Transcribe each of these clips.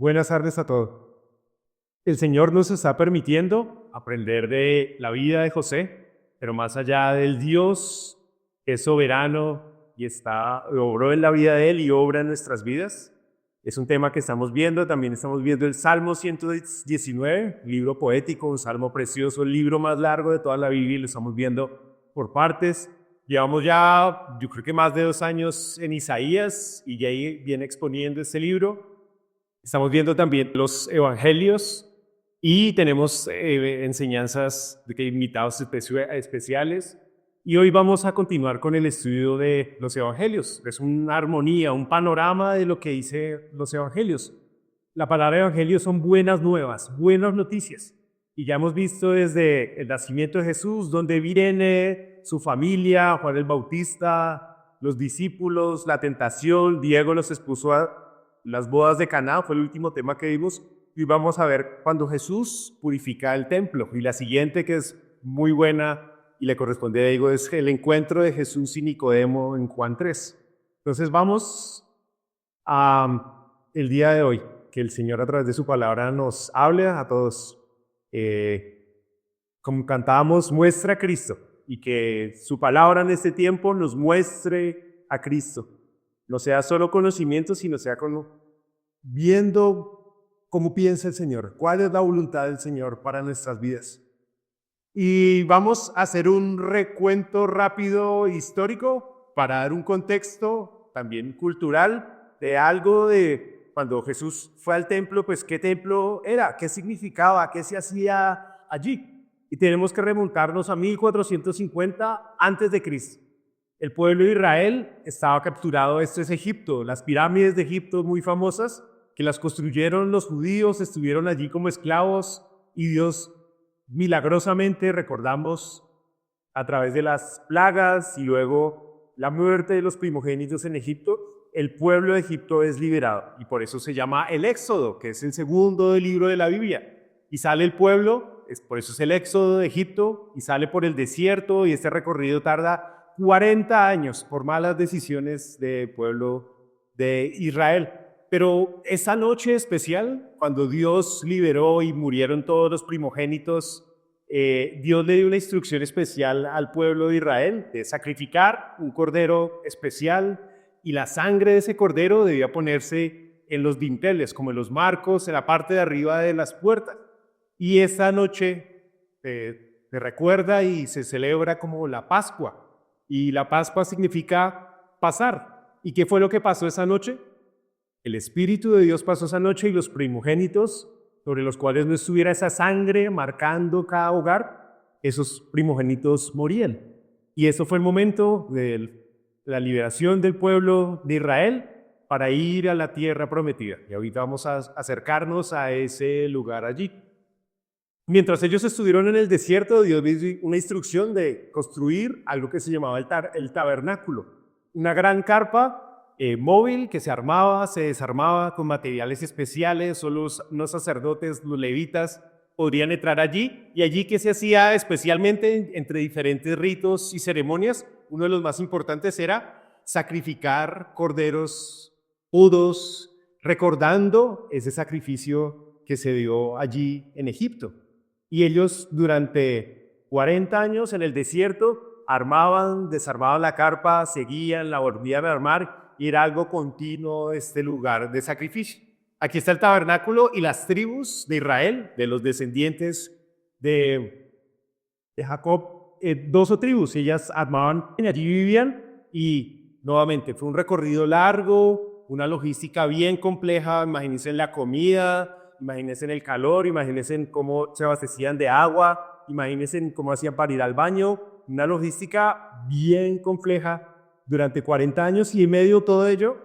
Buenas tardes a todos. El Señor nos está permitiendo aprender de la vida de José, pero más allá del Dios que es soberano y obró en la vida de Él y obra en nuestras vidas. Es un tema que estamos viendo. También estamos viendo el Salmo 119, libro poético, un salmo precioso, el libro más largo de toda la Biblia, y lo estamos viendo por partes. Llevamos ya, yo creo que más de 2 años en Isaías, y ya ahí viene exponiendo este libro. Estamos viendo también los evangelios y tenemos enseñanzas de invitados especiales. Y hoy vamos a continuar con el estudio de los evangelios. Es una armonía, un panorama de lo que dice los evangelios. La palabra evangelio son buenas nuevas, buenas noticias. Y ya hemos visto desde el nacimiento de Jesús, donde viene su familia, Juan el Bautista, los discípulos, la tentación, Diego los expuso a las bodas de Caná, fue el último tema que vimos, y vamos a ver cuando Jesús purifica el templo. Y la siguiente, que es muy buena y le corresponde a Diego, es el encuentro de Jesús y Nicodemo en Juan 3. Entonces vamos a el día de hoy, que el Señor a través de su palabra nos hable a todos. Como cantábamos, muestra a Cristo, y que su palabra en este tiempo nos muestre a Cristo. No sea solo conocimiento, sino sea viendo cómo piensa el Señor, cuál es la voluntad del Señor para nuestras vidas. Y vamos a hacer un recuento rápido histórico para dar un contexto también cultural de algo de cuando Jesús fue al templo. Pues qué templo era, qué significaba, qué se hacía allí. Y tenemos que remontarnos a 1450 antes de Cristo. El pueblo de Israel estaba capturado. Esto es Egipto, las pirámides de Egipto muy famosas, que las construyeron los judíos, estuvieron allí como esclavos, y Dios milagrosamente, recordamos, a través de las plagas y luego la muerte de los primogénitos en Egipto, el pueblo de Egipto es liberado, y por eso se llama el Éxodo, que es el segundo libro de la Biblia. Y sale el pueblo, por eso es el Éxodo de Egipto, y sale por el desierto, y este recorrido tarda 40 años por malas decisiones del pueblo de Israel. Pero esa noche especial, cuando Dios liberó y murieron todos los primogénitos, Dios le dio una instrucción especial al pueblo de Israel de sacrificar un cordero especial, y la sangre de ese cordero debía ponerse en los dinteles, como en los marcos, en la parte de arriba de las puertas. Y esa noche se recuerda y se celebra como la Pascua. Y la Pascua significa pasar. ¿Y qué fue lo que pasó esa noche? El Espíritu de Dios pasó esa noche, y los primogénitos, sobre los cuales no estuviera esa sangre marcando cada hogar, esos primogénitos morían. Y eso fue el momento de la liberación del pueblo de Israel para ir a la tierra prometida. Y ahorita vamos a acercarnos a ese lugar allí. Mientras ellos estuvieron en el desierto, Dios dio una instrucción de construir algo que se llamaba el tabernáculo, una gran carpa móvil que se armaba, se desarmaba con materiales especiales. Solo los sacerdotes, los levitas, podrían entrar allí. Y allí, ¿qué se hacía especialmente entre diferentes ritos y ceremonias? Uno de los más importantes era sacrificar corderos puros, recordando ese sacrificio que se dio allí en Egipto. Y ellos durante 40 años en el desierto armaban, desarmaban la carpa, seguían, la volvían a armar, y era algo continuo este lugar de sacrificio. Aquí está el tabernáculo y las tribus de Israel, de los descendientes de Jacob, 12 tribus, ellas armaban, y allí vivían. Y nuevamente fue un recorrido largo, una logística bien compleja. Imagínense en la comida, imagínense en el calor, imagínense en cómo se abastecían de agua, imagínense en cómo hacían para ir al baño. Una logística bien compleja durante 40 años, y en medio de todo ello,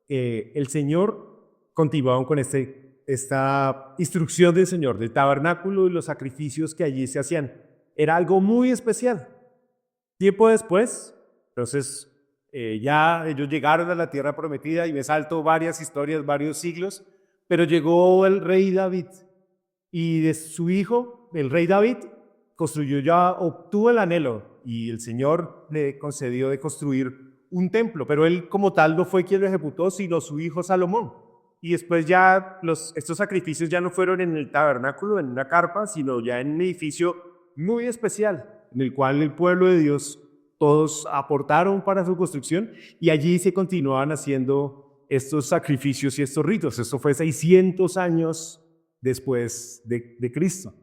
el Señor continuaba con esta instrucción del Señor, del tabernáculo y los sacrificios que allí se hacían. Era algo muy especial. Tiempo después, entonces, ya ellos llegaron a la tierra prometida, y me salto varias historias, varios siglos. Pero llegó el rey David, y de su hijo, el rey David, obtuvo el anhelo, y el Señor le concedió de construir un templo. Pero él como tal no fue quien lo ejecutó, sino su hijo Salomón. y después ya estos sacrificios ya no fueron en el tabernáculo, en una carpa, sino ya en un edificio muy especial, en el cual el pueblo de Dios todos aportaron para su construcción y allí se continuaban haciendo estos sacrificios y estos ritos. Esto fue 600 años después de Cristo.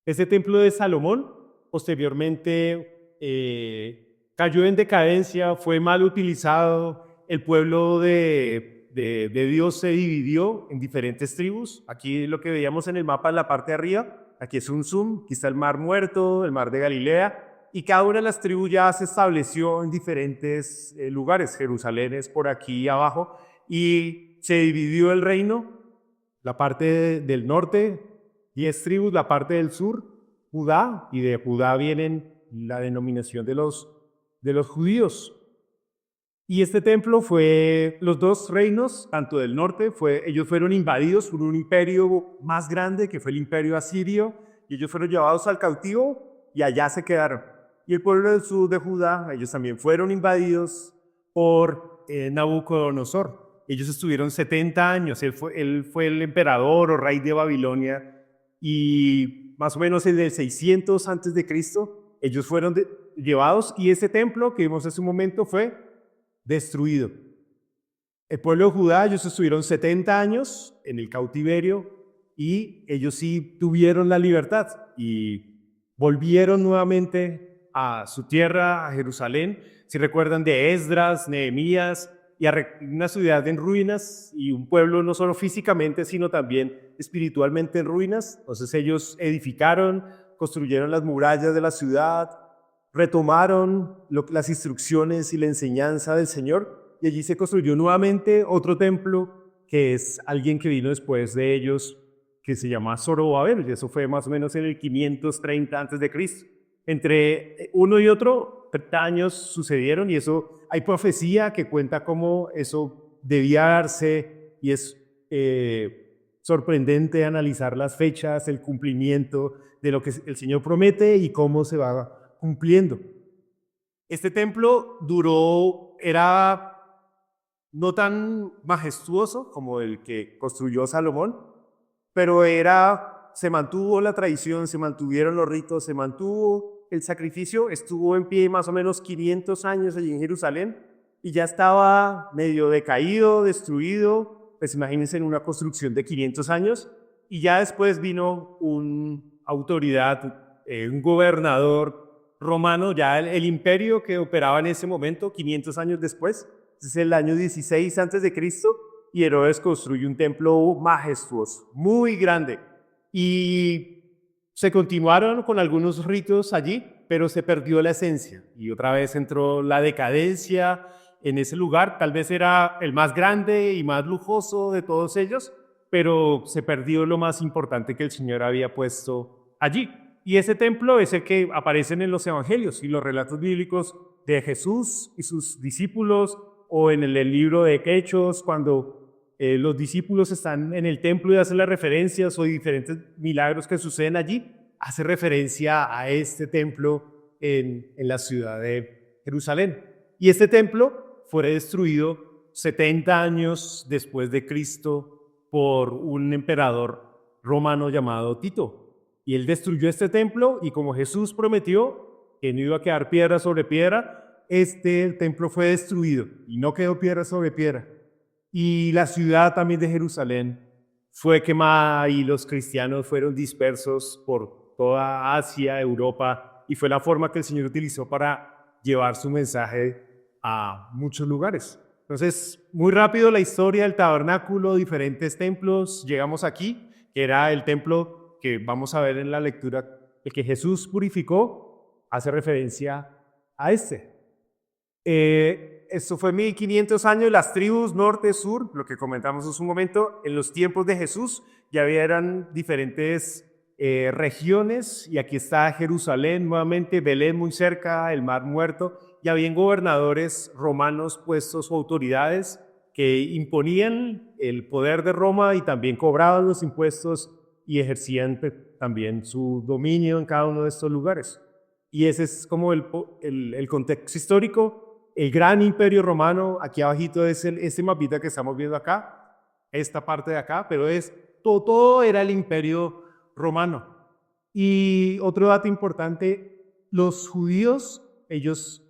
Este templo de Salomón posteriormente cayó en decadencia, fue mal utilizado, el pueblo de Dios se dividió en diferentes tribus. Aquí lo que veíamos en el mapa en la parte de arriba, aquí es un zoom, aquí está el Mar Muerto, el Mar de Galilea, y cada una de las tribus ya se estableció en diferentes lugares. Jerusalén es por aquí abajo, y se dividió el reino, la parte del norte, 10 tribus, la parte del sur, Judá, y de Judá vienen la denominación de los judíos. Y este templo fue, los dos reinos, tanto del norte, ellos fueron invadidos por un imperio más grande, que fue el imperio asirio, y ellos fueron llevados al cautivo y allá se quedaron. Y el pueblo del sur de Judá, ellos también fueron invadidos por Nabucodonosor. Ellos estuvieron 70 años, él fue el emperador o rey de Babilonia, y más o menos en el 600 antes de Cristo, ellos fueron llevados, y ese templo que vimos hace un momento fue destruido. El pueblo de Judá, ellos estuvieron 70 años en el cautiverio y ellos sí tuvieron la libertad y volvieron nuevamente a su tierra, a Jerusalén. Si recuerdan de Esdras, Nehemías, y a una ciudad en ruinas y un pueblo no solo físicamente, sino también espiritualmente en ruinas. Entonces ellos edificaron, construyeron las murallas de la ciudad, retomaron las instrucciones y la enseñanza del Señor, y allí se construyó nuevamente otro templo, que es alguien que vino después de ellos, que se llama Zorobabel, y eso fue más o menos en el 530 antes de Cristo. Entre uno y otro, 30 años sucedieron, y eso hay profecía que cuenta cómo eso debía darse, y es sorprendente analizar las fechas, el cumplimiento de lo que el Señor promete y cómo se va cumpliendo. Este templo era no tan majestuoso como el que construyó Salomón, pero se mantuvo la tradición, se mantuvieron los ritos, se mantuvo el sacrificio, estuvo en pie más o menos 500 años allí en Jerusalén, y ya estaba medio decaído, destruido. Pues imagínense en una construcción de 500 años, y ya después vino una autoridad, un gobernador romano, ya el imperio que operaba en ese momento, 500 años después, es el año 16 antes de Cristo, y Herodes construye un templo majestuoso, muy grande, y se continuaron con algunos ritos allí, pero se perdió la esencia, y otra vez entró la decadencia en ese lugar. Tal vez era el más grande y más lujoso de todos ellos, pero se perdió lo más importante que el Señor había puesto allí. Y ese templo es el que aparecen en los evangelios y los relatos bíblicos de Jesús y sus discípulos, o en el libro de Hechos, cuando los discípulos están en el templo y hacen las referencias o diferentes milagros que suceden allí, hace referencia a este templo en la ciudad de Jerusalén. Y este templo fue destruido 70 años después de Cristo por un emperador romano llamado Tito. Y él destruyó este templo, y como Jesús prometió que no iba a quedar piedra sobre piedra, este templo fue destruido y no quedó piedra sobre piedra. Y la ciudad también de Jerusalén fue quemada y los cristianos fueron dispersos por toda Asia, Europa, y fue la forma que el Señor utilizó para llevar su mensaje a muchos lugares. Entonces, muy rápido la historia del tabernáculo, diferentes templos, llegamos aquí, que era el templo que vamos a ver en la lectura, el que Jesús purificó, hace referencia a este. Esto fue 1500 años, las tribus norte, sur, lo que comentamos hace un momento, en los tiempos de Jesús ya eran diferentes regiones, y aquí está Jerusalén nuevamente, Belén muy cerca, el Mar Muerto, y habían gobernadores romanos puestos o autoridades que imponían el poder de Roma y también cobraban los impuestos y ejercían también su dominio en cada uno de estos lugares. Y ese es como el contexto histórico. El gran imperio romano, aquí abajito es este mapita que estamos viendo acá. esta parte de acá, pero todo era el imperio romano. Y otro dato importante, los judíos, ellos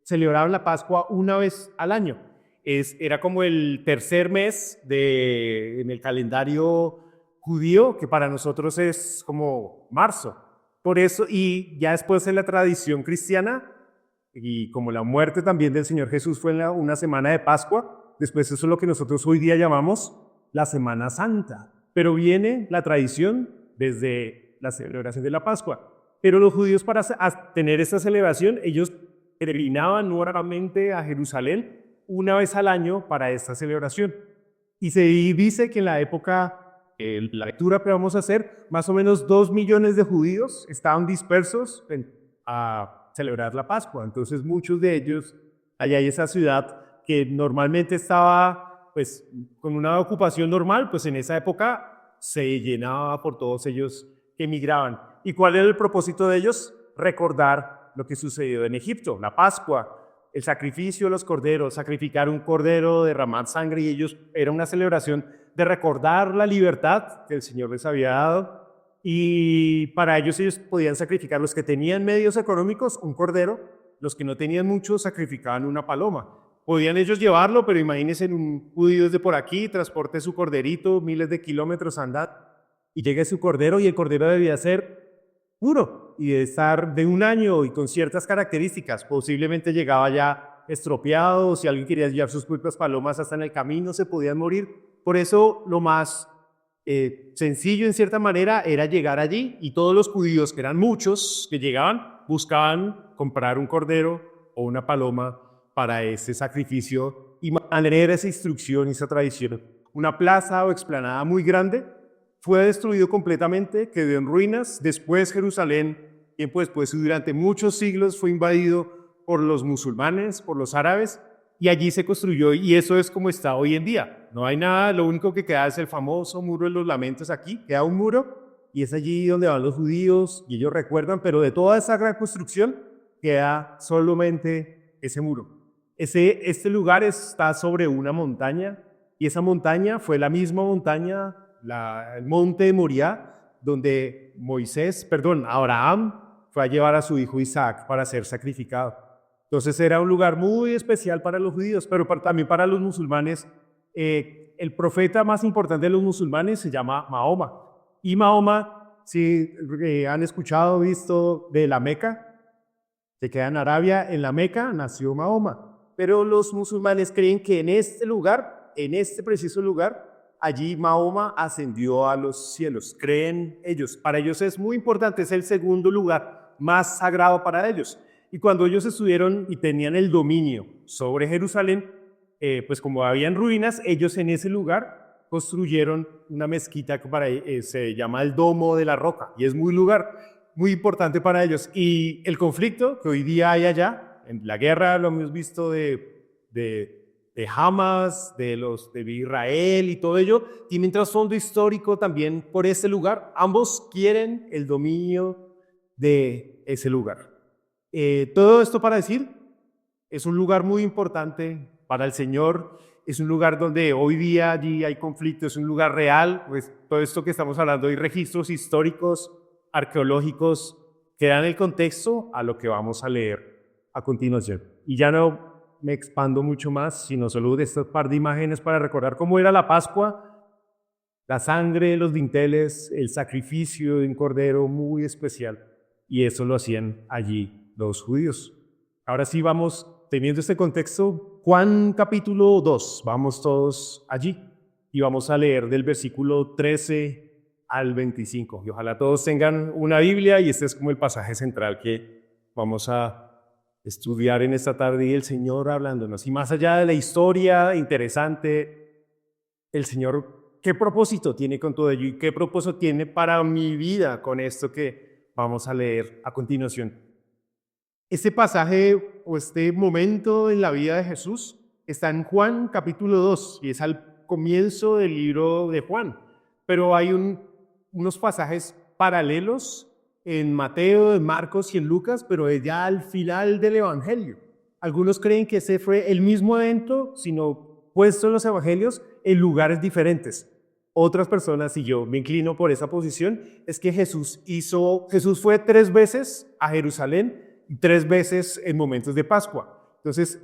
celebraban la Pascua una vez al año. Era como el tercer mes en el calendario judío, que para nosotros es como marzo. Por eso, y ya después en la tradición cristiana, y como la muerte también del Señor Jesús fue en una semana de Pascua, después eso es lo que nosotros hoy día llamamos la Semana Santa. Pero viene la tradición desde la celebración de la Pascua. Pero los judíos, para tener esta celebración, ellos peregrinaban nuevamente a Jerusalén una vez al año para esta celebración. Y se dice que en la época, la lectura que vamos a hacer, más o menos 2 millones de judíos estaban dispersos a celebrar la Pascua. Entonces muchos de ellos, allá hay esa ciudad que normalmente estaba pues con una ocupación normal, pues en esa época se llenaba por todos ellos que emigraban. ¿Y cuál era el propósito de ellos? Recordar lo que sucedió en Egipto, la Pascua, el sacrificio de los corderos, sacrificar un cordero, derramar sangre, y ellos, era una celebración de recordar la libertad que el Señor les había dado, y para ellos podían sacrificar, los que tenían medios económicos, un cordero, los que no tenían mucho sacrificaban una paloma. Podían ellos llevarlo, pero imagínense un judío desde por aquí, transporte su corderito, miles de kilómetros andar, y llegue su cordero, y el cordero debía ser puro y de estar de un año y con ciertas características. Posiblemente llegaba ya estropeado, si alguien quería llevar sus propias palomas hasta en el camino se podían morir. Por eso lo más sencillo en cierta manera era llegar allí, y todos los judíos, que eran muchos que llegaban, buscaban comprar un cordero o una paloma para ese sacrificio y mantener esa instrucción y esa tradición. Una plaza o explanada muy grande fue destruido completamente, quedó en ruinas. Después Jerusalén, tiempo después y durante muchos siglos, fue invadido por los musulmanes, por los árabes, y allí se construyó, y eso es como está hoy en día. No hay nada, lo único que queda es el famoso muro de los lamentos aquí, queda un muro, y es allí donde van los judíos, y ellos recuerdan, pero de toda esa gran construcción queda solamente ese muro. Este lugar está sobre una montaña, y esa montaña fue la misma montaña, el monte de Moriah, donde Abraham fue a llevar a su hijo Isaac para ser sacrificado. Entonces era un lugar muy especial para los judíos, pero también para los musulmanes. El profeta más importante de los musulmanes se llama Mahoma. Y Mahoma, si han escuchado, visto de la Meca, se queda en Arabia, en la Meca nació Mahoma. Pero los musulmanes creen que en este lugar, en este preciso lugar, allí Mahoma ascendió a los cielos. Creen ellos. Para ellos es muy importante, es el segundo lugar más sagrado para ellos. Y cuando ellos estuvieron y tenían el dominio sobre Jerusalén, pues como habían ruinas, ellos en ese lugar construyeron una mezquita que se llama el Domo de la Roca, y es muy importante para ellos. Y el conflicto que hoy día hay allá, en la guerra lo hemos visto de Hamas, de Israel y todo ello, tiene un trasfondo histórico también por ese lugar. Ambos quieren el dominio de ese lugar. Todo esto para decir, es un lugar muy importante para el Señor, es un lugar donde hoy día allí hay conflicto, es un lugar real, pues todo esto que estamos hablando, hay registros históricos, arqueológicos, que dan el contexto a lo que vamos a leer a continuación. Y ya no me expando mucho más, sino solo de estas par de imágenes para recordar cómo era la Pascua, la sangre, los dinteles, el sacrificio de un cordero muy especial, y eso lo hacían allí los judíos. Ahora sí vamos, teniendo este contexto, Juan capítulo 2, vamos todos allí y vamos a leer del versículo 13 al 25. Y ojalá todos tengan una Biblia, y este es como el pasaje central que vamos a estudiar en esta tarde, y el Señor hablándonos. Y más allá de la historia interesante, el Señor, ¿qué propósito tiene con todo ello? ¿Y qué propósito tiene para mi vida con esto que vamos a leer a continuación? Este pasaje o este momento en la vida de Jesús está en Juan capítulo 2 y es al comienzo del libro de Juan. Pero hay unos pasajes paralelos en Mateo, en Marcos y en Lucas, pero es ya al final del Evangelio. Algunos creen que ese fue el mismo evento, sino puesto en los evangelios en lugares diferentes. Otras personas, y yo me inclino por esa posición, es que Jesús fue 3 veces a Jerusalén, 3 veces en momentos de Pascua. Entonces,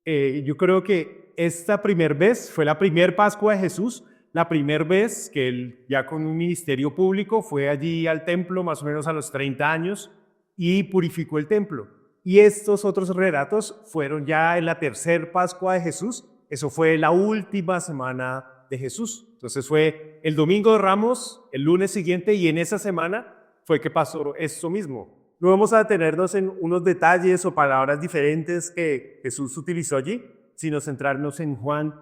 yo creo que esta primera vez fue la primera Pascua de Jesús, la primera vez que él, ya con un ministerio público, fue allí al templo más o menos a los 30 años y purificó el templo. Y estos otros relatos fueron ya en la tercera Pascua de Jesús. Eso fue la última semana de Jesús. Entonces fue el domingo de Ramos, el lunes siguiente, y en esa semana fue que pasó esto mismo. No vamos a detenernos en unos detalles o palabras diferentes que Jesús utilizó allí, sino centrarnos en Juan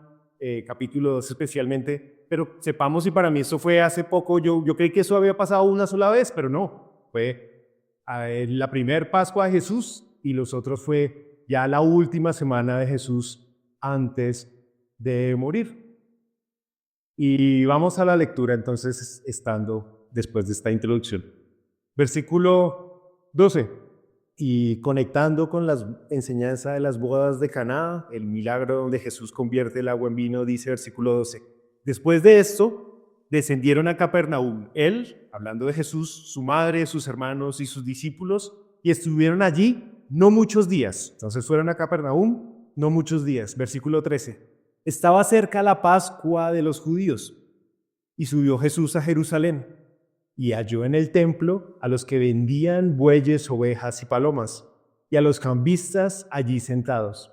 capítulo 2 especialmente. Pero sepamos, y para mí eso fue hace poco, yo creí que eso había pasado una sola vez, pero no. Fue la primera Pascua de Jesús y los otros fue ya la última semana de Jesús antes de morir. Y vamos a la lectura entonces, estando después de esta introducción. Versículo 12. Y conectando con la enseñanza de las bodas de Caná, el milagro donde Jesús convierte el agua en vino, dice versículo 12. Después de esto, descendieron a Capernaum, él, hablando de Jesús, su madre, sus hermanos y sus discípulos, y estuvieron allí no muchos días. Entonces fueron a Capernaum no muchos días. Versículo 13. Estaba cerca la Pascua de los judíos, y subió Jesús a Jerusalén, y halló en el templo a los que vendían bueyes, ovejas y palomas, y a los cambistas allí sentados.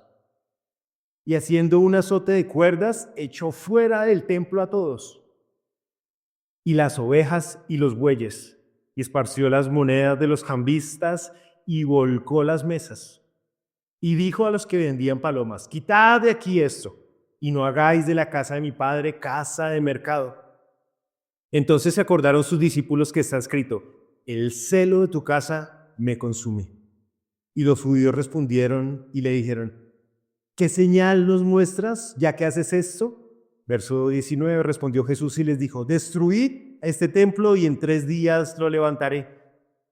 Y haciendo un azote de cuerdas, echó fuera del templo a todos, y las ovejas y los bueyes, y esparció las monedas de los cambistas, y volcó las mesas. Y dijo a los que vendían palomas: quitad de aquí esto, y no hagáis de la casa de mi padre casa de mercado. Entonces se acordaron sus discípulos que está escrito: el celo de tu casa me consume. Y los judíos respondieron y le dijeron: ¿qué señal nos muestras ya que haces esto? Verso 19, respondió Jesús y les dijo: destruid este templo y en 3 días lo levantaré.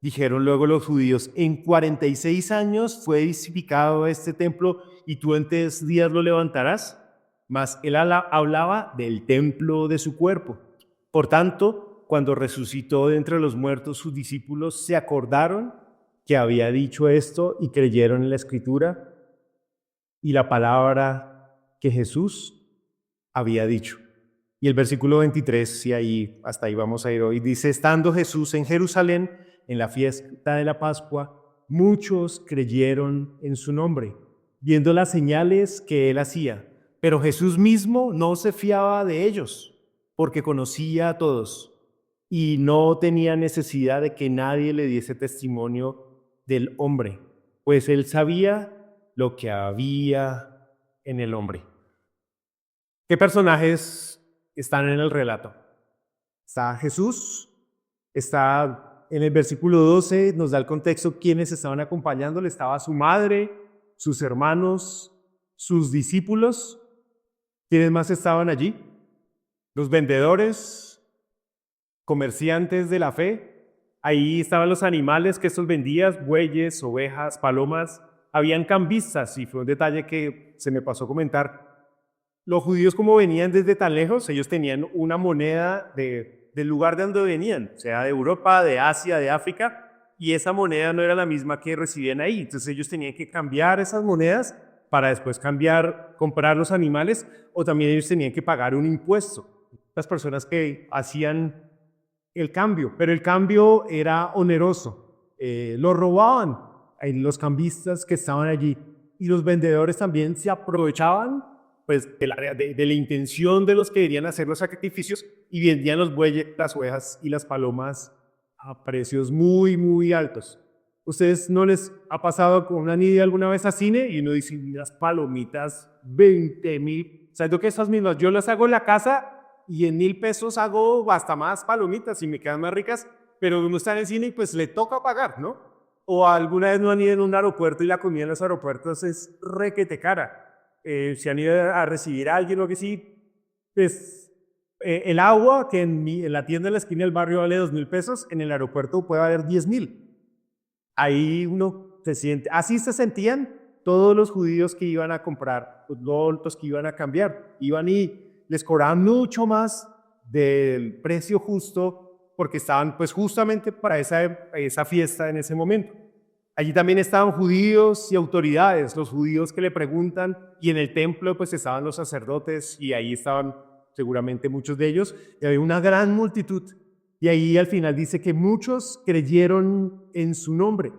Dijeron luego los judíos: en 46 años fue edificado este templo y tú en 3 días lo levantarás. Mas él hablaba del templo de su cuerpo. Por tanto, cuando resucitó de entre los muertos, sus discípulos se acordaron que había dicho esto y creyeron en la Escritura y la palabra que Jesús había dicho. Y el versículo 23, y hasta ahí vamos a ir hoy, dice: estando Jesús en Jerusalén en la fiesta de la Pascua, muchos creyeron en su nombre, viendo las señales que él hacía. Pero Jesús mismo no se fiaba de ellos, porque conocía a todos y no tenía necesidad de que nadie le diese testimonio del hombre, pues él sabía lo que había en el hombre. ¿Qué personajes están en el relato? Está Jesús, está en el versículo 12, nos da el contexto quiénes estaban acompañándole. Estaba su madre, sus hermanos, sus discípulos. ¿Quiénes más estaban allí? Los vendedores, comerciantes de la fe. Ahí estaban los animales que estos vendían: bueyes, ovejas, palomas. Habían cambistas, y fue un detalle que se me pasó a comentar. Los judíos, como venían desde tan lejos, ellos tenían una moneda del lugar de donde venían, o sea, de Europa, de Asia, de África, y esa moneda no era la misma que recibían ahí. Entonces ellos tenían que cambiar esas monedas para después comprar los animales, o también ellos tenían que pagar un impuesto. Las personas que hacían el cambio, pero el cambio era oneroso. Lo robaban los cambistas que estaban allí, y los vendedores también se aprovechaban pues de la intención de los que querían hacer los sacrificios, y vendían los bueyes, las ovejas y las palomas a precios muy, muy altos. ¿Ustedes no les ha pasado con una niña alguna vez a cine y uno dice: las palomitas, 20,000? ¿Sabes que esas mismas yo las hago en la casa y en 1,000 pesos hago hasta más palomitas y me quedan más ricas? Pero uno está en el cine y pues le toca pagar, ¿no? O alguna vez no han ido en un aeropuerto y la comida en los aeropuertos es requete cara. Si han ido a recibir a alguien o que sí, pues el agua que en la tienda de la esquina del barrio vale 2,000 pesos, en el aeropuerto puede valer 10,000. Ahí uno se siente, así se sentían todos los judíos que iban a comprar, todos los que iban a cambiar, iban y les cobraban mucho más del precio justo porque estaban pues justamente para esa fiesta en ese momento. Allí también estaban judíos y autoridades, los judíos que le preguntan, y en el templo pues estaban los sacerdotes y ahí estaban seguramente muchos de ellos, y había una gran multitud. Y ahí al final dice que muchos creyeron en su nombre.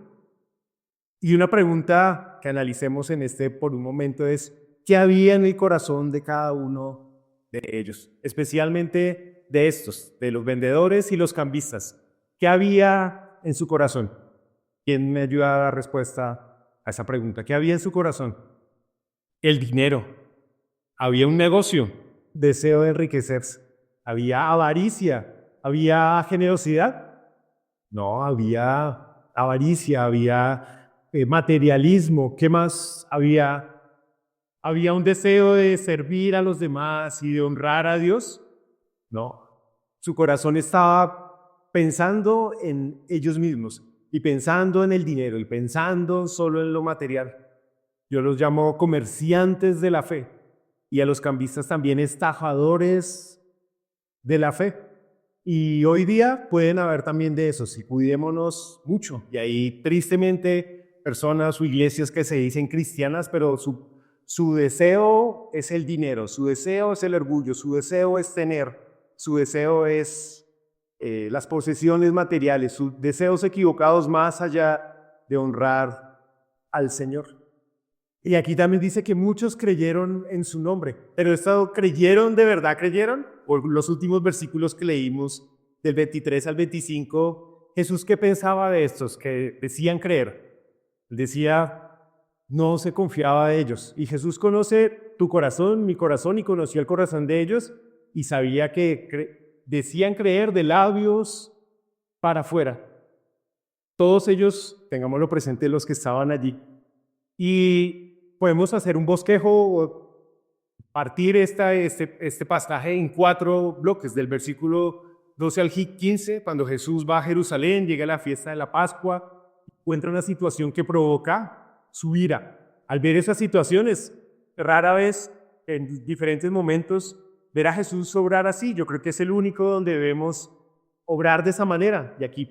Y una pregunta que analicemos en por un momento es, ¿qué había en el corazón de cada uno de ellos? Especialmente de estos, de los vendedores y los cambistas. ¿Qué había en su corazón? ¿Quién me ayuda a dar respuesta a esa pregunta? ¿Qué había en su corazón? El dinero. Había un negocio, deseo de enriquecerse. Había avaricia. ¿Había generosidad? No, había avaricia, había materialismo. ¿Qué más había? ¿Había un deseo de servir a los demás y de honrar a Dios? No. Su corazón estaba pensando en ellos mismos y pensando en el dinero y pensando solo en lo material. Yo los llamo comerciantes de la fe y a los cambistas también estafadores de la fe. Y hoy día pueden haber también de esos y cuidémonos mucho. Y hay tristemente personas o iglesias que se dicen cristianas, pero su deseo es el dinero, su deseo es el orgullo, su deseo es tener, su deseo es las posesiones materiales, sus deseos equivocados más allá de honrar al Señor. Y aquí también dice que muchos creyeron en su nombre. Pero esto, ¿creyeron de verdad? ¿Creyeron? Por los últimos versículos que leímos, del 23 al 25, Jesús, ¿qué pensaba de estos que decían creer? Él decía, no se confiaba de ellos. Y Jesús conoce tu corazón, mi corazón, y conocía el corazón de ellos, y sabía que decían creer de labios para afuera. Todos ellos, tengámoslo presente, los que estaban allí. Y podemos hacer un bosquejo o partir este pasaje en 4 bloques, del versículo 12 al 15, cuando Jesús va a Jerusalén, llega a la fiesta de la Pascua, encuentra una situación que provoca su ira. Al ver esas situaciones, rara vez, en diferentes momentos, ver a Jesús obrar así. Yo creo que es el único donde debemos obrar de esa manera. Y aquí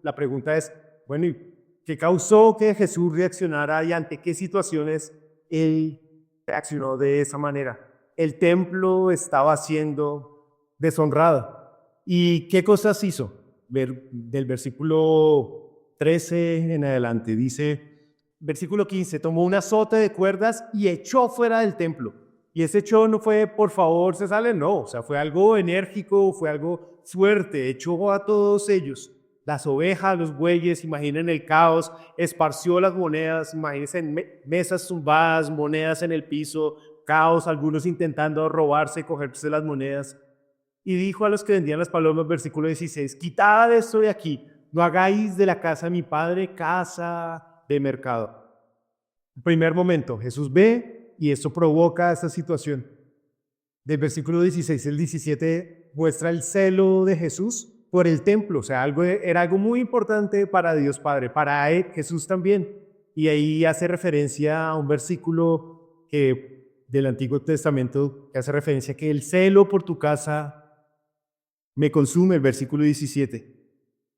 la pregunta es, bueno, ¿y qué causó que Jesús reaccionara y ante qué situaciones él reaccionó de esa manera? El templo estaba siendo deshonrado. ¿Y qué cosas hizo? Del versículo 13 en adelante, dice, versículo 15, tomó un azote de cuerdas y echó fuera del templo. Y ese echó no fue, por favor, se salen, no, o sea, fue algo enérgico, fue algo fuerte, echó a todos ellos. Las ovejas, los bueyes, imaginen el caos, esparció las monedas, imagínense mesas tumbadas, monedas en el piso, caos, algunos intentando robarse, cogerse las monedas. Y dijo a los que vendían las palomas, versículo 16, quitad esto de aquí, no hagáis de la casa de mi padre casa de mercado. El primer momento, Jesús ve y esto provoca esa situación. Del versículo 16 al 17 muestra el celo de Jesús por el templo, o sea, era algo muy importante para Dios Padre, para Jesús también. Y ahí hace referencia a un versículo del Antiguo Testamento que hace referencia a que el celo por tu casa me consume, el versículo 17.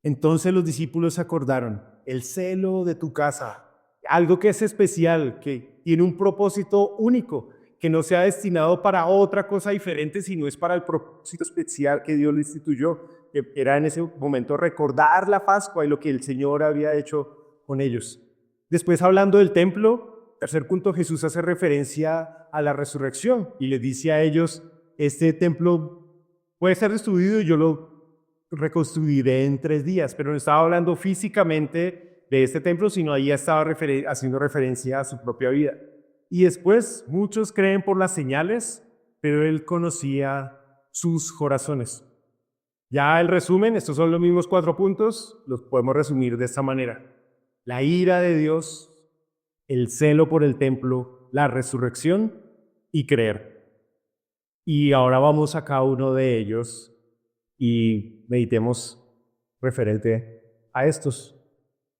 Entonces los discípulos acordaron, el celo de tu casa, algo que es especial, que tiene un propósito único, que no sea destinado para otra cosa diferente, sino es para el propósito especial que Dios lo instituyó, que era en ese momento recordar la Pascua y lo que el Señor había hecho con ellos. Después, hablando del templo, tercer punto, Jesús hace referencia a la resurrección y les dice a ellos, este templo puede ser destruido y yo lo reconstruiré en 3 días, pero no estaba hablando físicamente de este templo, sino ahí estaba haciendo referencia a su propia vida. Y después, muchos creen por las señales, pero él conocía sus corazones. Ya el resumen, estos son los mismos 4 puntos, los podemos resumir de esta manera. La ira de Dios, el celo por el templo, la resurrección y creer. Y ahora vamos a cada uno de ellos y meditemos referente a estos.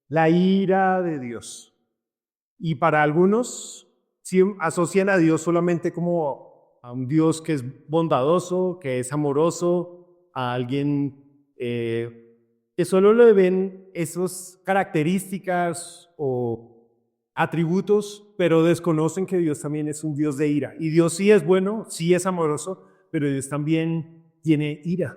La ira de Dios. Y para algunos, sí asocian a Dios solamente como a un Dios que es bondadoso, que es amoroso, a alguien que solo le ven esas características o atributos, pero desconocen que Dios también es un Dios de ira. Y Dios sí es bueno, sí es amoroso, pero Dios también tiene ira.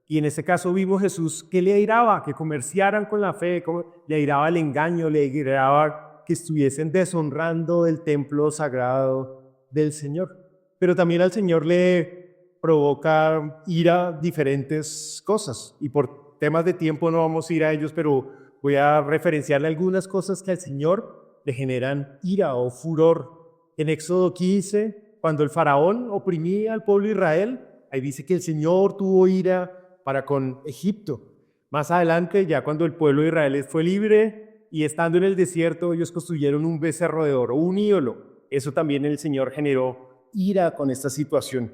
Y en este caso vimos Jesús que le airaba, que comerciaran con la fe, le airaba el engaño, le airaba que estuviesen deshonrando el templo sagrado del Señor. Pero también al Señor le provoca ira diferentes cosas. Y por temas de tiempo no vamos a ir a ellos, pero voy a referenciarle algunas cosas que al Señor le generan ira o furor. En Éxodo 15, cuando el faraón oprimía al pueblo de Israel, ahí dice que el Señor tuvo ira para con Egipto. Más adelante, ya cuando el pueblo de Israel fue libre y estando en el desierto, ellos construyeron un becerro de oro, un ídolo. Eso también el Señor generó ira con esta situación.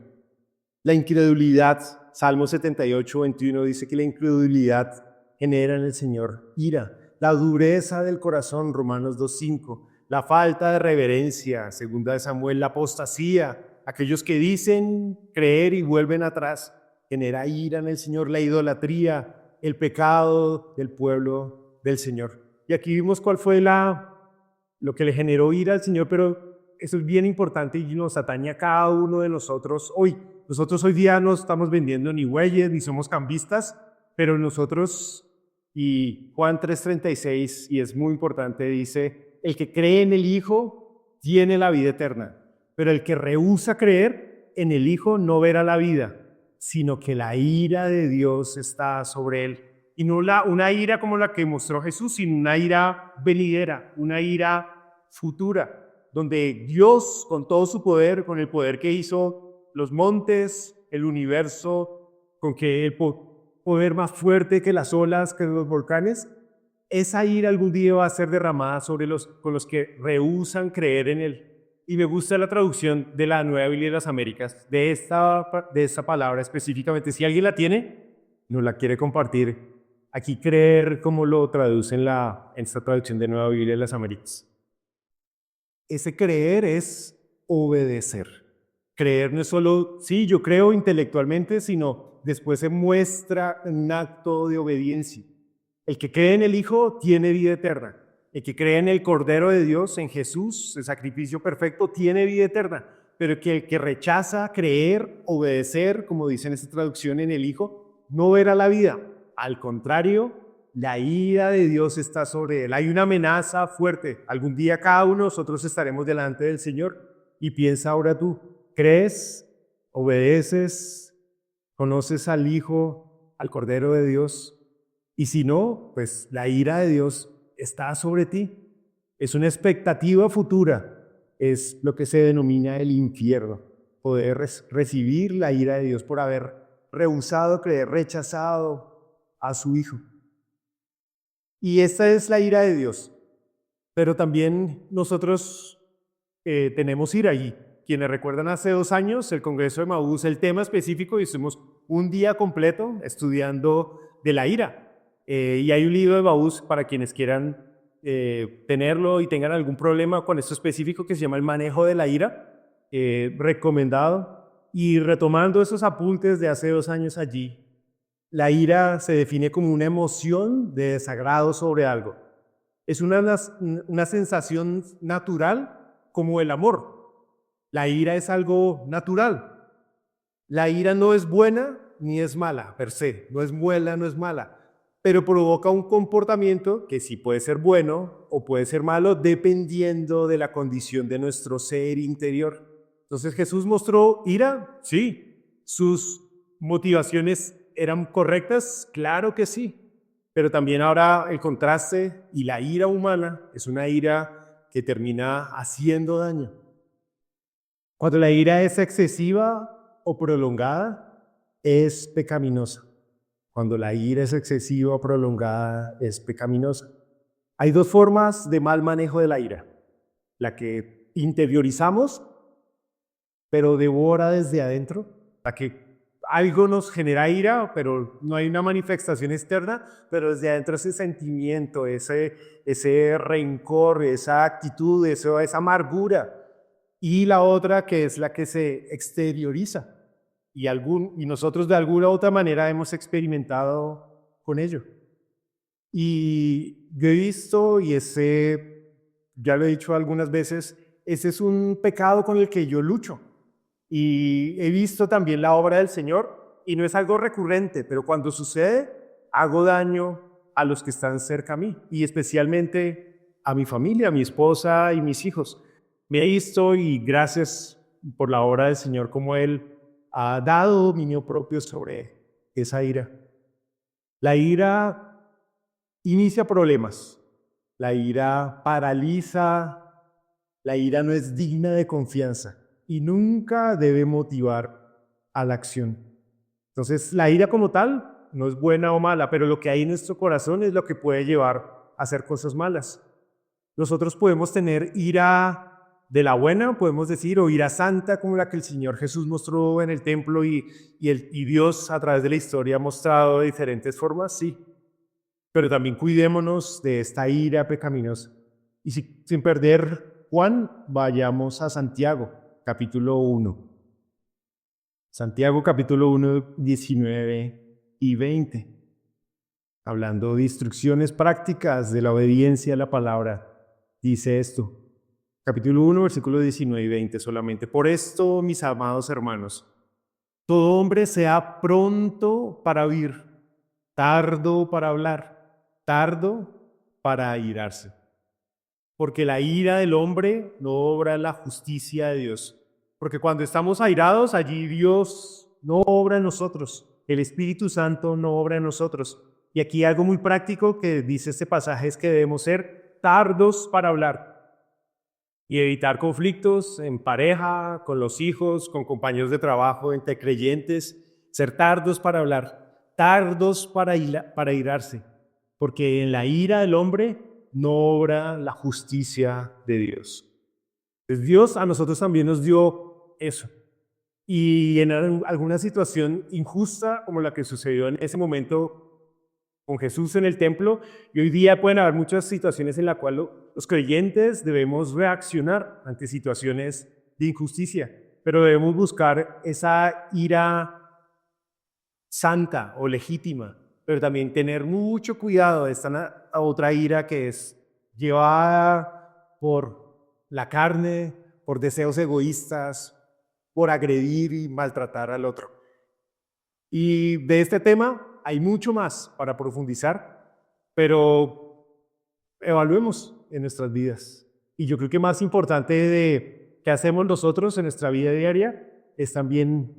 La incredulidad, Salmo 78, 21 dice que la incredulidad genera en el Señor ira. La dureza del corazón, Romanos 2:5. La falta de reverencia, segunda de Samuel, la apostasía, aquellos que dicen creer y vuelven atrás, genera ira en el Señor. La idolatría, el pecado del pueblo del Señor. Y aquí vimos cuál fue lo que le generó ira al Señor, pero eso es bien importante y nos atañe a cada uno de nosotros hoy. Nosotros hoy día no estamos vendiendo ni bueyes, ni somos cambistas, pero nosotros, y Juan 3:36, y es muy importante, dice, el que cree en el Hijo tiene la vida eterna, pero el que rehúsa creer en el Hijo no verá la vida, sino que la ira de Dios está sobre él. Y no una ira como la que mostró Jesús, sino una ira venidera, una ira futura, donde Dios, con todo su poder, con el poder que hizo los montes, el universo, con que el poder más fuerte que las olas, que los volcanes, esa ira algún día va a ser derramada sobre con los que rehúsan creer en Él. Y me gusta la traducción de la Nueva Biblia de las Américas, de esta palabra específicamente. Si alguien la tiene, no la quiere compartir. Aquí creer, como lo traduce en esta traducción de Nueva Biblia de las Américas. Ese creer es obedecer. Creer no es solo, sí, yo creo intelectualmente, sino después se muestra un acto de obediencia. El que cree en el Hijo tiene vida eterna. El que cree en el Cordero de Dios, en Jesús, el sacrificio perfecto, tiene vida eterna. Pero el que rechaza creer, obedecer, como dice en esta traducción, en el Hijo, no verá la vida. Al contrario, la ira de Dios está sobre él. Hay una amenaza fuerte. Algún día cada uno de nosotros estaremos delante del Señor. Y piensa ahora tú, ¿crees, obedeces, conoces al Hijo, al Cordero de Dios? Y si no, pues la ira de Dios está sobre ti. Es una expectativa futura. Es lo que se denomina el infierno. Poder recibir la ira de Dios por haber rehusado creer, rechazado a su Hijo. Y esta es la ira de Dios. Pero también nosotros tenemos ira. Y quienes recuerdan hace 2 años, el Congreso de Emaús, el tema específico, hicimos un día completo estudiando de la ira. Y hay un libro de Emaús para quienes quieran tenerlo y tengan algún problema con esto específico que se llama El manejo de la ira, recomendado. Y retomando esos apuntes de hace 2 años allí, la ira se define como una emoción de desagrado sobre algo. Es una sensación natural como el amor. La ira es algo natural. La ira no es buena ni es mala per se, no es buena, no es mala, pero provoca un comportamiento que sí puede ser bueno o puede ser malo dependiendo de la condición de nuestro ser interior. Entonces, ¿Jesús mostró ira? Sí. ¿Sus motivaciones eran correctas? Claro que sí. Pero también ahora el contraste y la ira humana es una ira que termina haciendo daño. Cuando la ira es excesiva o prolongada, es pecaminosa. Cuando la ira es excesiva o prolongada, es pecaminosa. Hay 2 formas de mal manejo de la ira. La que interiorizamos, pero devora desde adentro. La que algo nos genera ira, pero no hay una manifestación externa, pero desde adentro ese sentimiento, ese rencor, esa actitud, esa amargura. Y la otra que es la que se exterioriza. Y nosotros de alguna u otra manera hemos experimentado con ello. Y yo he visto, ya lo he dicho algunas veces, ese es un pecado con el que yo lucho. Y he visto también la obra del Señor, y no es algo recurrente, pero cuando sucede, hago daño a los que están cerca a mí, y especialmente a mi familia, a mi esposa y mis hijos. Me he visto, y gracias por la obra del Señor, como Él ha dado dominio propio sobre esa ira. La ira inicia problemas, la ira paraliza, la ira no es digna de confianza y nunca debe motivar a la acción. Entonces, la ira como tal no es buena o mala, pero lo que hay en nuestro corazón es lo que puede llevar a hacer cosas malas. Nosotros podemos tener ira de la buena, podemos decir, o ira santa como la que el Señor Jesús mostró en el templo y Dios a través de la historia ha mostrado de diferentes formas, sí. Pero también cuidémonos de esta ira pecaminosa. Y sin perder Juan, vayamos a Santiago, capítulo 1. Santiago, capítulo 1, 19 y 20. Hablando de instrucciones prácticas de la obediencia a la palabra, dice esto. Capítulo 1, versículo 19 y 20 solamente. Por esto, mis amados hermanos, todo hombre sea pronto para oír, tardo para hablar, tardo para airarse. Porque la ira del hombre no obra la justicia de Dios. Porque cuando estamos airados, allí Dios no obra en nosotros. El Espíritu Santo no obra en nosotros. Y aquí algo muy práctico que dice este pasaje es que debemos ser tardos para hablar y evitar conflictos en pareja, con los hijos, con compañeros de trabajo, entre creyentes. Ser tardos para hablar, tardos para airarse. Porque en la ira del hombre no obra la justicia de Dios. Entonces Dios a nosotros también nos dio eso. Y en alguna situación injusta como la que sucedió en ese momento con Jesús en el templo, y hoy día pueden haber muchas situaciones en las cuales los creyentes debemos reaccionar ante situaciones de injusticia, pero debemos buscar esa ira santa o legítima, pero también tener mucho cuidado de esta otra ira que es llevada por la carne, por deseos egoístas, por agredir y maltratar al otro. Y de este tema hay mucho más para profundizar, pero evaluemos en nuestras vidas. Y yo creo que más importante de qué hacemos nosotros en nuestra vida diaria es también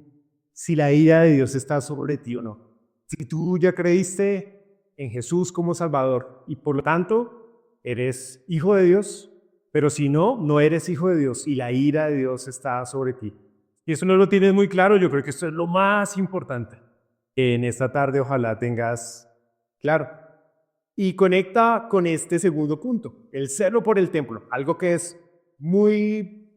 si la ira de Dios está sobre ti o no. Si tú ya creíste en Jesús como Salvador y por lo tanto eres hijo de Dios, pero si no, no eres hijo de Dios y la ira de Dios está sobre ti. Y eso no lo tienes muy claro, yo creo que esto es lo más importante. En esta tarde ojalá tengas claro. Y conecta con este segundo punto, el celo por el templo, algo que es muy...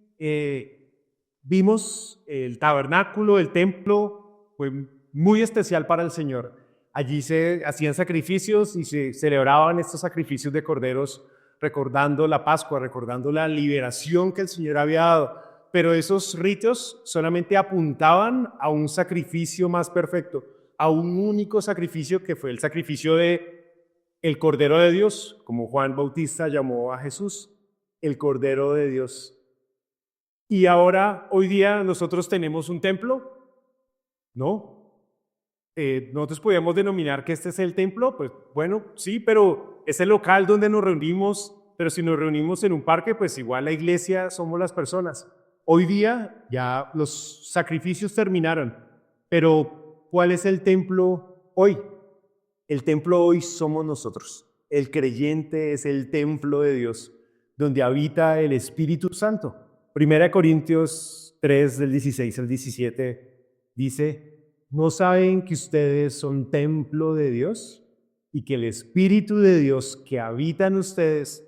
vimos el tabernáculo, el templo, fue muy especial para el Señor. Allí se hacían sacrificios y se celebraban estos sacrificios de corderos, recordando la Pascua, recordando la liberación que el Señor había dado. Pero esos ritos solamente apuntaban a un sacrificio más perfecto, a un único sacrificio que fue el sacrificio de el Cordero de Dios, como Juan Bautista llamó a Jesús, el Cordero de Dios. Y ahora, hoy día, nosotros tenemos un templo, ¿no? Nosotros podríamos denominar que este es el templo, pues bueno, sí, pero es el local donde nos reunimos, pero si nos reunimos en un parque, pues igual la iglesia somos las personas. Hoy día ya los sacrificios terminaron, pero ¿cuál es el templo hoy? El templo hoy somos nosotros. El creyente es el templo de Dios, donde habita el Espíritu Santo. 1 Corintios 3, del 16 al 17, dice, ¿no saben que ustedes son templo de Dios? Y que el Espíritu de Dios que habita en ustedes,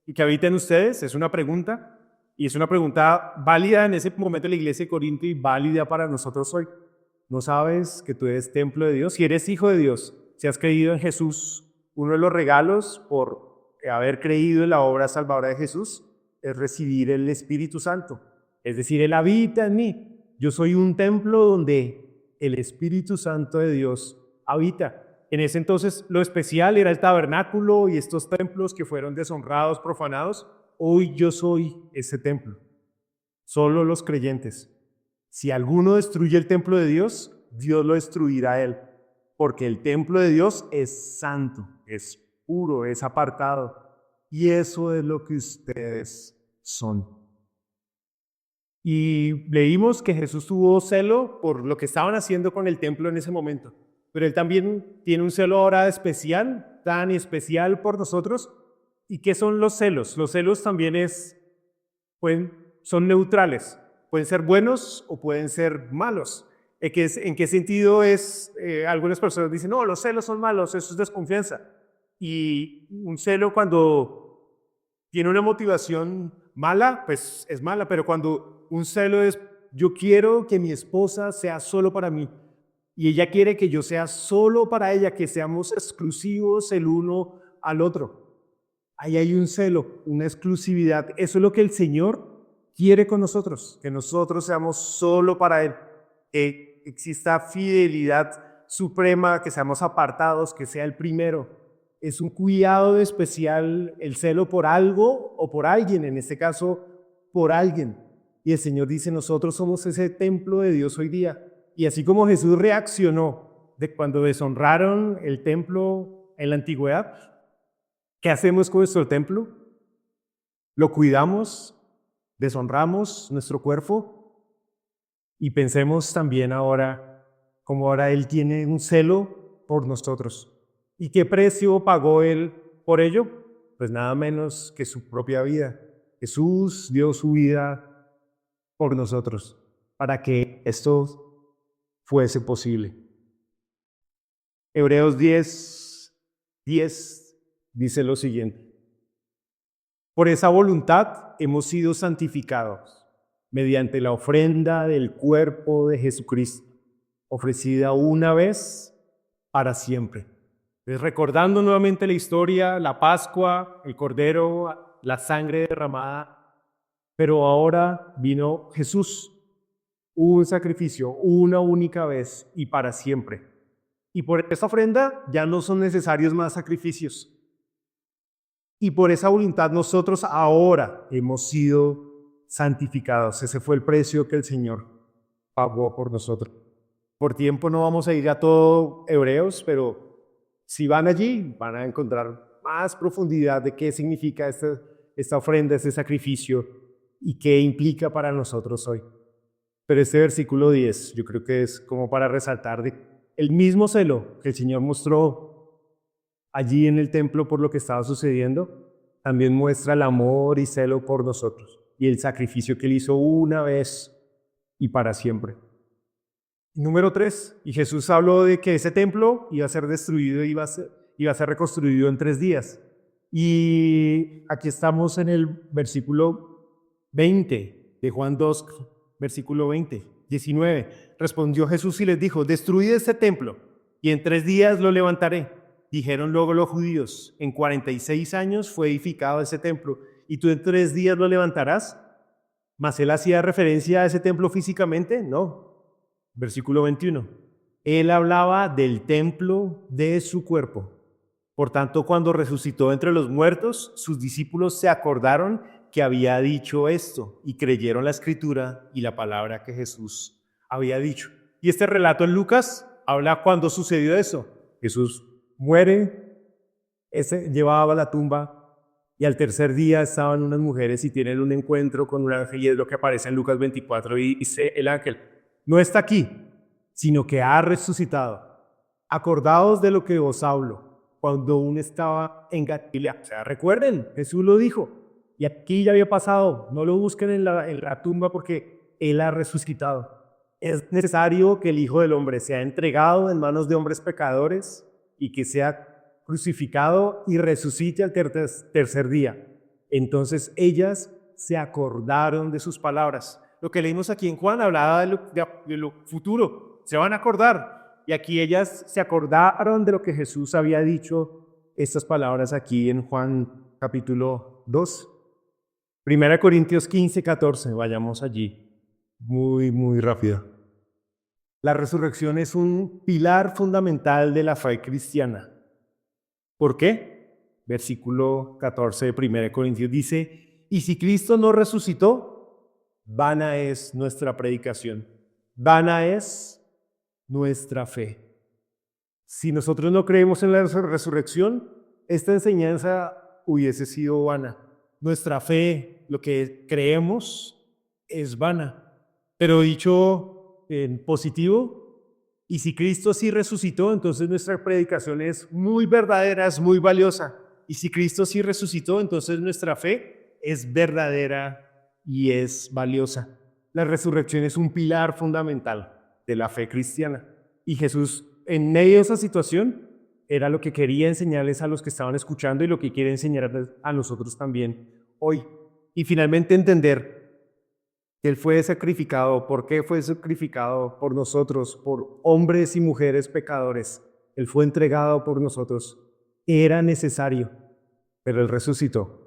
es una pregunta, y es una pregunta válida en ese momento de la iglesia de Corinto y válida para nosotros hoy. ¿No sabes que tú eres templo de Dios? Si eres hijo de Dios, si has creído en Jesús, uno de los regalos por haber creído en la obra salvadora de Jesús es recibir el Espíritu Santo. Es decir, Él habita en mí. Yo soy un templo donde el Espíritu Santo de Dios habita. En ese entonces lo especial era el tabernáculo y estos templos que fueron deshonrados, profanados. Hoy yo soy ese templo. Solo los creyentes. Si alguno destruye el templo de Dios, Dios lo destruirá a él. Porque el templo de Dios es santo, es puro, es apartado. Y eso es lo que ustedes son. Y leímos que Jesús tuvo celo por lo que estaban haciendo con el templo en ese momento. Pero Él también tiene un celo ahora especial, tan especial por nosotros. ¿Y qué son los celos? Los celos también son neutrales. Pueden ser buenos o pueden ser malos. ¿En qué sentido es? Algunas personas dicen, no, los celos son malos, eso es desconfianza. Y un celo cuando tiene una motivación mala, pues es mala, pero cuando un celo es, yo quiero que mi esposa sea solo para mí, y ella quiere que yo sea solo para ella, que seamos exclusivos el uno al otro. Ahí hay un celo, una exclusividad. Eso es lo que el Señor quiere con nosotros, que nosotros seamos solo para Él, que exista fidelidad suprema, que seamos apartados, que sea el primero. Es un cuidado especial, el celo por algo o por alguien, en este caso, por alguien. Y el Señor dice, nosotros somos ese templo de Dios hoy día. Y así como Jesús reaccionó de cuando deshonraron el templo en la antigüedad, ¿qué hacemos con nuestro templo? ¿Lo cuidamos? ¿Deshonramos nuestro cuerpo? Y pensemos también ahora, como ahora Él tiene un celo por nosotros. ¿Y qué precio pagó Él por ello? Pues nada menos que su propia vida. Jesús dio su vida por nosotros, para que esto fuese posible. Hebreos 10 dice lo siguiente. Por esa voluntad hemos sido santificados mediante la ofrenda del cuerpo de Jesucristo, ofrecida una vez para siempre. Entonces, recordando nuevamente la historia, la Pascua, el Cordero, la sangre derramada, pero ahora vino Jesús, un sacrificio, una única vez y para siempre. Y por esa ofrenda ya no son necesarios más sacrificios. Y por esa voluntad nosotros ahora hemos sido santificados. Ese fue el precio que el Señor pagó por nosotros. Por tiempo no vamos a ir a todo Hebreos, pero si van allí van a encontrar más profundidad de qué significa esta ofrenda, este sacrificio y qué implica para nosotros hoy. Pero este versículo 10 yo creo que es como para resaltar el mismo celo que el Señor mostró allí en el templo por lo que estaba sucediendo, también muestra el amor y celo por nosotros y el sacrificio que Él hizo una vez y para siempre. Número 3, y Jesús habló de que ese templo iba a ser destruido y iba a ser reconstruido en 3 días. Y aquí estamos en el versículo 20 de Juan 2, versículo 19. Respondió Jesús y les dijo, destruid este templo y en 3 días lo levantaré. Dijeron luego los judíos, en 46 años fue edificado ese templo y tú en 3 días lo levantarás. ¿Mas él hacía referencia a ese templo físicamente? No. Versículo 21. Él hablaba del templo de su cuerpo. Por tanto, cuando resucitó entre los muertos, sus discípulos se acordaron que había dicho esto y creyeron la escritura y la palabra que Jesús había dicho. Y este relato en Lucas habla cuando sucedió eso. Jesús muere, llevaba la tumba y al tercer día estaban unas mujeres y tienen un encuentro con un ángel y es lo que aparece en Lucas 24 y dice el ángel, no está aquí, sino que ha resucitado. Acordaos de lo que os hablo cuando aún estaba en Galilea. O sea, recuerden, Jesús lo dijo y aquí ya había pasado, no lo busquen en la tumba porque Él ha resucitado. Es necesario que el Hijo del Hombre sea entregado en manos de hombres pecadores y que sea crucificado y resucite al tercer día. Entonces ellas se acordaron de sus palabras. Lo que leímos aquí en Juan hablaba de lo futuro. se van a acordar. Y aquí ellas se acordaron de lo que Jesús había dicho, estas palabras aquí en Juan capítulo 2. 1 Corintios 15, 14, vayamos allí, muy rápido. La resurrección es un pilar fundamental de la fe cristiana. ¿Por qué? Versículo 14 de 1 Corintios dice, y si Cristo no resucitó, vana es nuestra predicación, vana es nuestra fe. Si nosotros no creemos en la resurrección, esta enseñanza hubiese sido vana. Nuestra fe, lo que creemos, es vana. Pero dicho en positivo, y si Cristo sí resucitó, entonces nuestra predicación es muy verdadera, es muy valiosa. Y si Cristo sí resucitó, entonces nuestra fe es verdadera y es valiosa. La resurrección es un pilar fundamental de la fe cristiana. Y Jesús, en medio de esa situación, era lo que quería enseñarles a los que estaban escuchando y lo que quiere enseñarles a nosotros también hoy. Y finalmente entender que Él fue sacrificado. ¿Por qué fue sacrificado? Por nosotros, por hombres y mujeres pecadores. Él fue entregado por nosotros. Era necesario, pero Él resucitó.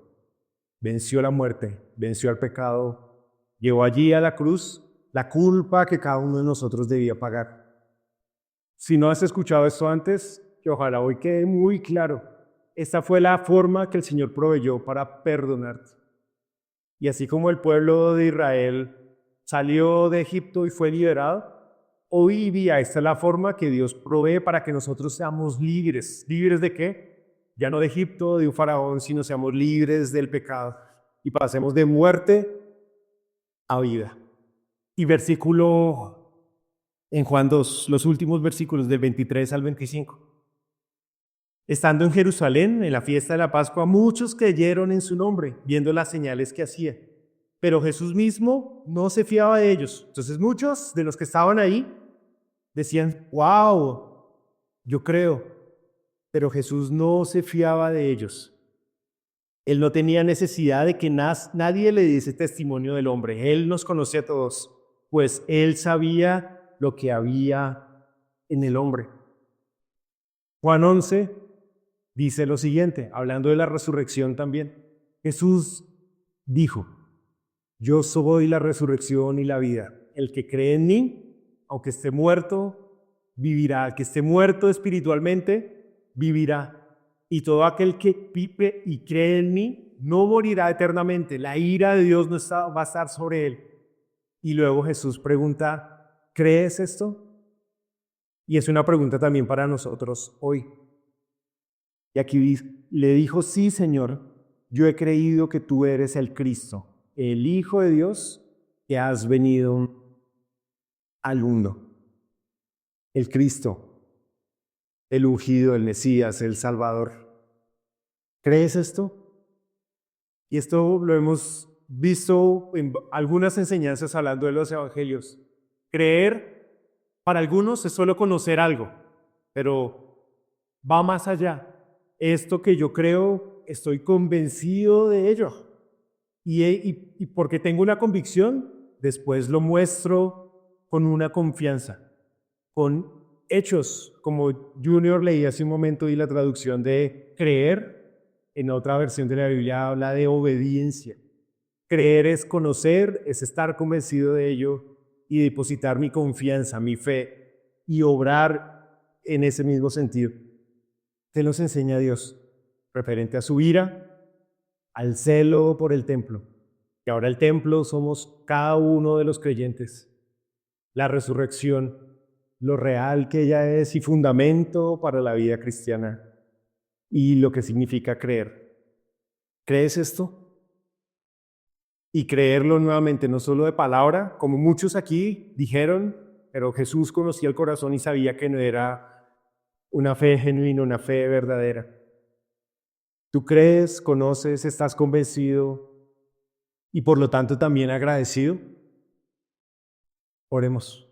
Venció la muerte, venció al pecado, llevó allí a la cruz la culpa que cada uno de nosotros debía pagar. Si no has escuchado esto antes, que ojalá hoy quede muy claro, esta fue la forma que el Señor proveyó para perdonarte. Y así como el pueblo de Israel salió de Egipto y fue liberado, hoy día esta es la forma que Dios provee para que nosotros seamos libres. ¿Libres de qué? Ya no de Egipto, de un faraón, sino seamos libres del pecado y pasemos de muerte a vida. Y versículo en Juan 2, los últimos versículos del 23 al 25. Estando en Jerusalén, en la fiesta de la Pascua, muchos creyeron en su nombre, viendo las señales que hacía. Pero Jesús mismo no se fiaba de ellos. Entonces muchos de los que estaban ahí decían, wow, yo creo. Pero Jesús no se fiaba de ellos. Él no tenía necesidad de que nadie le diese testimonio del hombre. Él nos conocía a todos, pues Él sabía lo que había en el hombre. Juan 11 dice lo siguiente, hablando de la resurrección también. Jesús dijo, yo soy la resurrección y la vida. El que cree en mí, aunque esté muerto, vivirá. El que esté muerto espiritualmente, vivirá. Y todo aquel que vive y cree en mí, no morirá eternamente. La ira de Dios no va a estar sobre él. Y luego Jesús pregunta, ¿crees esto? Y es una pregunta también para nosotros hoy. Y aquí le dijo, sí, Señor, yo he creído que tú eres el Cristo, el Hijo de Dios, que has venido al mundo. El Cristo, el ungido, el Mesías, el Salvador. ¿Crees esto? Y esto lo hemos visto en algunas enseñanzas hablando de los evangelios. Creer, para algunos, es solo conocer algo, pero va más allá. Esto que yo creo, estoy convencido de ello. Y porque tengo una convicción, después lo muestro con una confianza, con hechos, como Junior leí hace un momento y la traducción de creer, en otra versión de la Biblia habla de obediencia. Creer es conocer, es estar convencido de ello y depositar mi confianza, mi fe y obrar en ese mismo sentido. ¿Qué nos enseña Dios? Referente a su ira, al celo por el templo. Que ahora el templo somos cada uno de los creyentes. La resurrección, lo real que ella es y fundamento para la vida cristiana. Y lo que significa creer. ¿Crees esto? Y creerlo nuevamente, no solo de palabra, como muchos aquí dijeron, pero Jesús conocía el corazón y sabía que no era una fe genuina, una fe verdadera. Tú crees, conoces, estás convencido y por lo tanto también agradecido. Oremos.